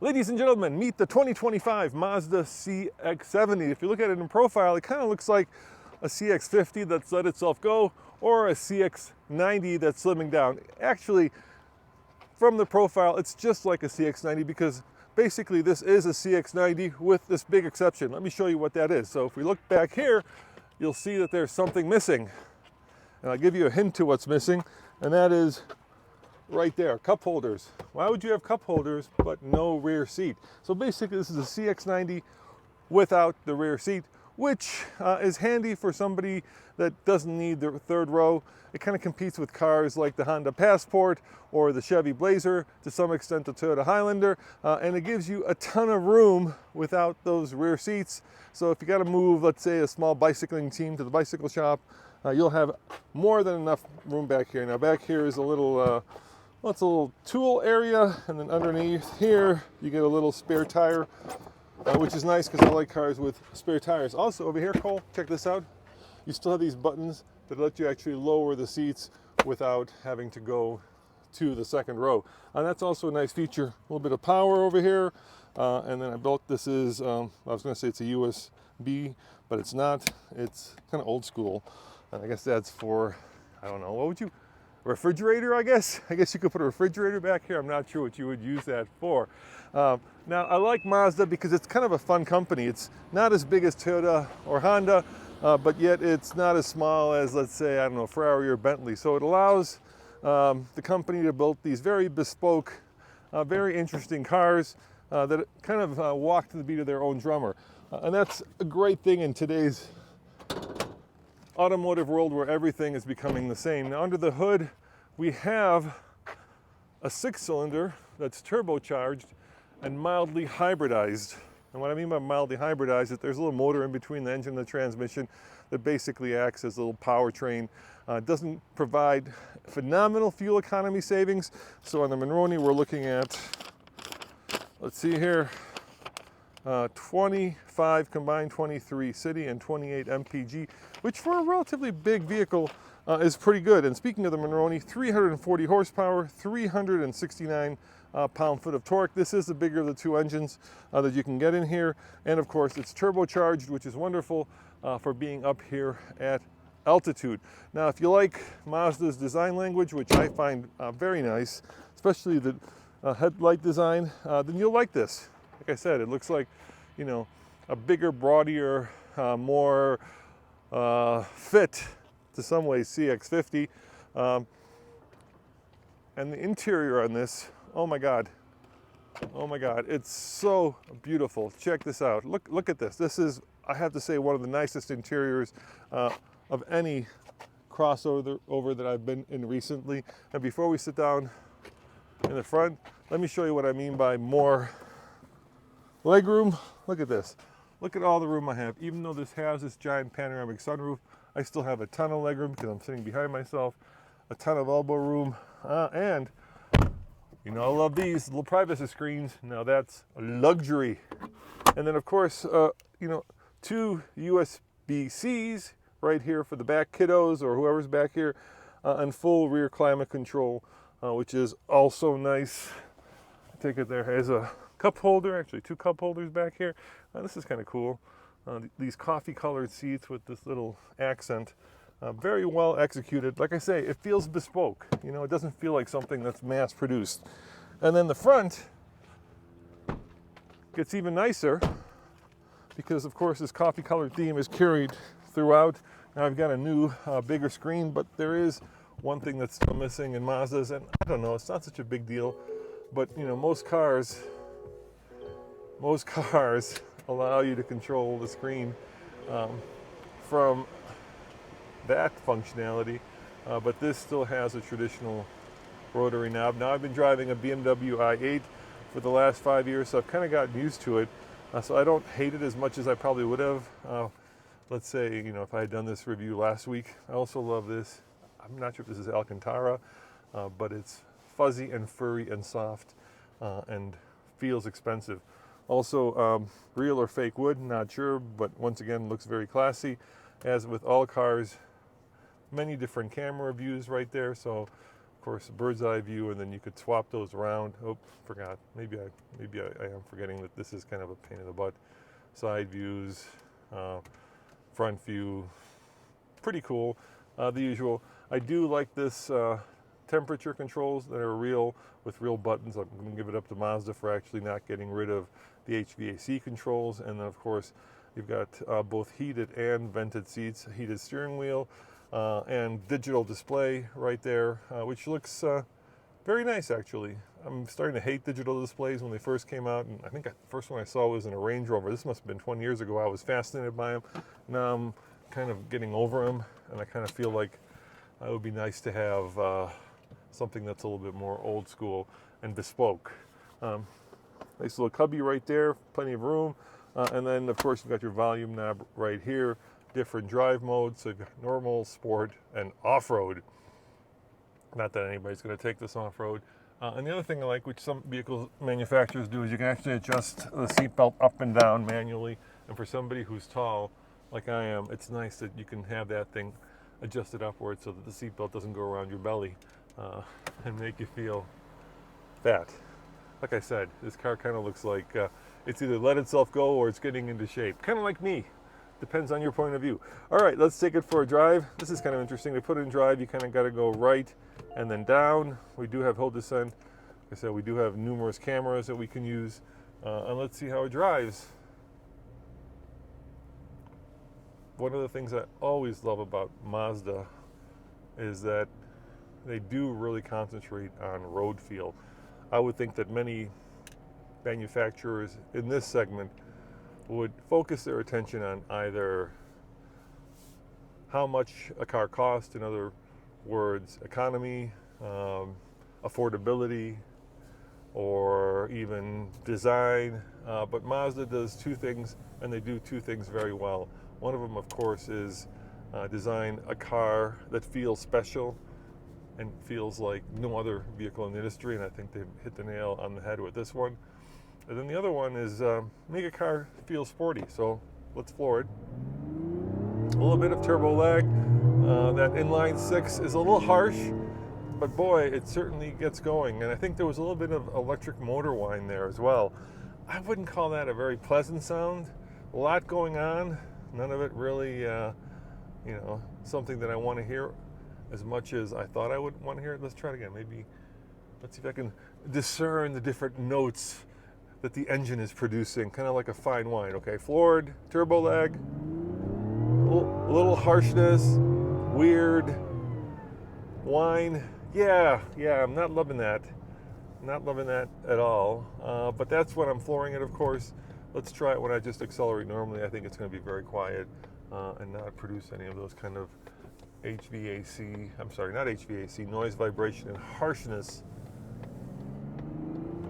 Ladies and gentlemen, meet the 2025 Mazda CX-70. If you look at it in profile, it kind of looks like a CX-50 that's let itself go, or a CX-90 that's slimming down. Actually, from the profile, it's just like a CX-90 because basically this is a CX-90 with this big exception. Let me show you what that is. So if we look back here, you'll see that there's something missing. And I'll give you a hint to what's missing, and that is right there, cup holders. Why would you have cup holders but no rear seat? So basically this is a CX-90 without the rear seat, which is handy for somebody that doesn't need the third row. It kind of competes with cars like the Honda Passport or the Chevy Blazer, to some extent the Toyota Highlander, and it gives you a ton of room without those rear seats. So if you got to move, let's say, a small bicycling team to the bicycle shop, you'll have more than enough room back here. Now back here is a little well, it's a little tool area, and then underneath here you get a little spare tire, which is nice because I like cars with spare tires. Also over here, Cole, check this out. You still have these buttons that let you actually lower the seats without having to go to the second row. And that's also a nice feature. A little bit of power over here, and then I built this is, I was going to say it's a USB, but it's not. It's kind of old school, and I guess that's for, I don't know, what would you, refrigerator, I guess you could put a refrigerator back here. I'm not sure what you would use that for. Now I like Mazda because it's kind of a fun company. It's not as big as Toyota or Honda, but yet it's not as small as, let's say, I don't know, Ferrari or Bentley. So it allows the company to build these very bespoke, very interesting cars that kind of walk to the beat of their own drummer. And that's a great thing in today's automotive world where everything is becoming the same. Now under the hood we have a 6-cylinder that's turbocharged and mildly hybridized. And what I mean by mildly hybridized is there's a little motor in between the engine and the transmission that basically acts as a little powertrain. It doesn't provide phenomenal fuel economy savings. So on the Monroney we're looking at, let's see here, 25 combined, 23 city, and 28 MPG, which for a relatively big vehicle is pretty good. And speaking of the Monroney, 340 horsepower, 369 pound-foot of torque. This is the bigger of the two engines that you can get in here. And of course, it's turbocharged, which is wonderful for being up here at altitude. Now, if you like Mazda's design language, which I find very nice, especially the headlight design, then you'll like this. Like I said, it looks like, you know, a bigger, broadier, more fit, to some ways, CX-50. And the interior on this, oh my God, it's so beautiful. Check this out. Look at this. This is, I have to say, one of the nicest interiors of any crossover that I've been in recently. And before we sit down in the front, let me show you what I mean by more legroom. Look at this. Look at all the room I have. Even though this has this giant panoramic sunroof, I still have a ton of legroom because I'm sitting behind myself, a ton of elbow room, and you know, I love these little privacy screens. Now that's a luxury. And then of course, you know, 2 USB-Cs right here for the back kiddos or whoever's back here, and full rear climate control, which is also nice. Take it there as a cup holder, actually 2 cup holders back here. This is kind of cool. These coffee colored seats with this little accent, very well executed. Like I say, it feels bespoke. You know, it doesn't feel like something that's mass produced. And then the front gets even nicer because of course this coffee colored theme is carried throughout. Now I've got a new bigger screen, but there is one thing that's still missing in Mazdas, and I don't know, it's not such a big deal, but you know, most cars allow you to control the screen from that functionality, but this still has a traditional rotary knob. Now I've been driving a BMW i8 for the last 5 years, so I've kind of gotten used to it, so I don't hate it as much as I probably would have. Let's say, you know, if I had done this review last week. I also love this. I'm not sure if this is Alcantara, but it's fuzzy and furry and soft and feels expensive. Also, real or fake wood, not sure, but once again, looks very classy. As with all cars, many different camera views right there, so course, bird's eye view, and then you could swap those around. Oh, forgot. Maybe I am forgetting that this is kind of a pain in the butt. Side views, front view, pretty cool. The usual. I do like this temperature controls that are real with real buttons. I'm going to give it up to Mazda for actually not getting rid of the HVAC controls. And then, of course, you've got both heated and vented seats, heated steering wheel, and digital display right there, which looks very nice, actually. I'm starting to hate digital displays when they first came out, and I think the first one I saw was in a Range Rover. This must have been 20 years ago. I was fascinated by them. Now I'm kind of getting over them, and I kind of feel like it would be nice to have something that's a little bit more old school and bespoke. Nice little cubby right there, plenty of room. And then, of course, you've got your volume knob right here, different drive modes. So you've got normal, sport, and off-road. Not that anybody's going to take this off-road. And the other thing I like, which some vehicle manufacturers do, is you can actually adjust the seatbelt up and down manually. And for somebody who's tall, like I am, it's nice that you can have that thing adjusted upwards so that the seatbelt doesn't go around your belly and make you feel fat. Like I said, this car kind of looks like it's either let itself go or it's getting into shape. Kind of like me. Depends on your point of view. All right, let's take it for a drive. This is kind of interesting. To put it in drive, you kind of got to go right and then down. We do have hill descent. Like I said, we do have numerous cameras that we can use. And let's see how it drives. One of the things I always love about Mazda is that they do really concentrate on road feel. I would think that many manufacturers in this segment would focus their attention on either how much a car costs, in other words, economy, affordability, or even design. But Mazda does two things, and they do two things very well. One of them, of course, is design a car that feels special and feels like no other vehicle in the industry, and I think they've hit the nail on the head with this one. And then the other one is make a car feel sporty. So let's floor it. A little bit of turbo lag. That inline six is a little harsh, but boy, it certainly gets going. And I think there was a little bit of electric motor whine there as well. I wouldn't call that a very pleasant sound. A lot going on. None of it really, something that I want to hear as much as I thought I would want to hear it. Let's try it again. Maybe, let's see if I can discern the different notes that the engine is producing, kind of like a fine wine. Okay, floored, turbo lag, a little harshness, weird whine. Yeah, I'm not loving that. Not loving that at all. But that's when I'm flooring it, of course. Let's try it when I just accelerate normally. I think it's going to be very quiet and not produce any of those kind of noise, vibration, and harshness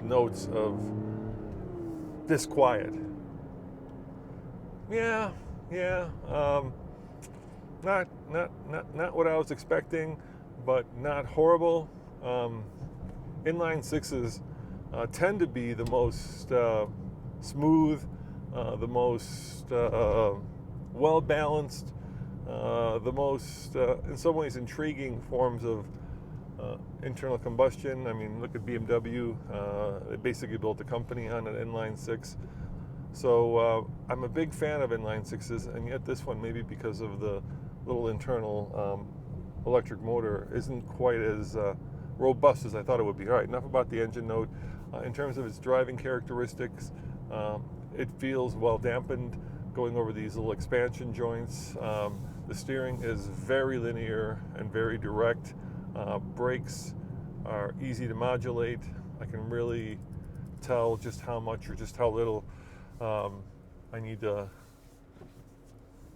notes of disquiet. Yeah. Not what I was expecting, but not horrible. Inline sixes tend to be the most smooth, the most well-balanced, the most, in some ways, intriguing forms of internal combustion. I mean, look at BMW. They basically built a company on an inline six. So I'm a big fan of inline sixes, and yet this one, maybe because of the little internal electric motor, isn't quite as robust as I thought it would be. All right, enough about the engine note. In terms of its driving characteristics, it feels well dampened going over these little expansion joints. The steering is very linear and very direct. Brakes are easy to modulate. I can really tell just how much or just how little I need to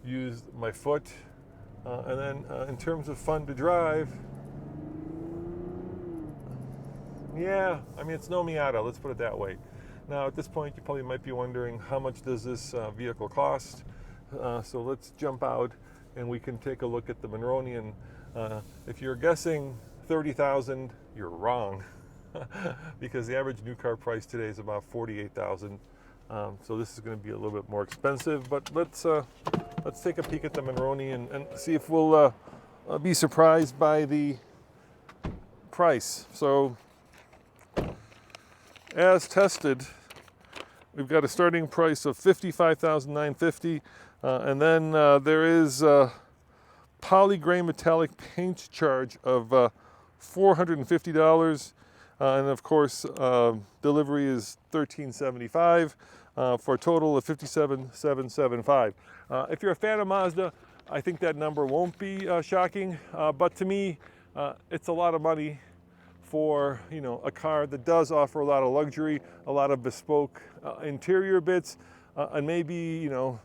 use my foot. And then in terms of fun to drive, yeah, I mean, it's no Miata, let's put it that way. Now, at this point, you probably might be wondering, how much does this vehicle cost? So let's jump out and we can take a look at the Monronian. If you're guessing $30,000, you're wrong, because the average new car price today is about $48,000. So this is going to be a little bit more expensive. But let's take a peek at the Monronian and see if we'll be surprised by the price. So as tested, we've got a starting price of $55,950, and then there is a poly gray metallic paint charge of $450, and of course delivery is $1,375 for a total of $57,775. If you're a fan of Mazda, I think that number won't be shocking, but to me, it's a lot of money for a car that does offer a lot of luxury, a lot of bespoke interior bits, and maybe a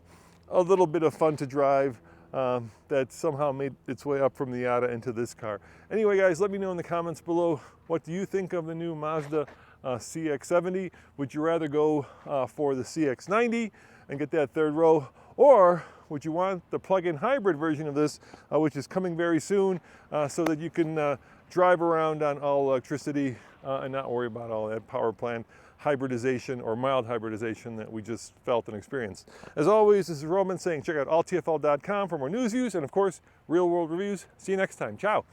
little bit of fun to drive that somehow made its way up from the Miata into this car. Anyway, guys, let me know in the comments below, what do you think of the new Mazda CX-70? Would you rather go for the CX-90 and get that third row, or would you want the plug-in hybrid version of this, which is coming very soon, so that you can drive around on all electricity and not worry about all that power plant hybridization or mild hybridization that we just felt and experienced. As always, this is Roman saying check out alltfl.com for more news, views, and of course, real world reviews. See you next time. Ciao.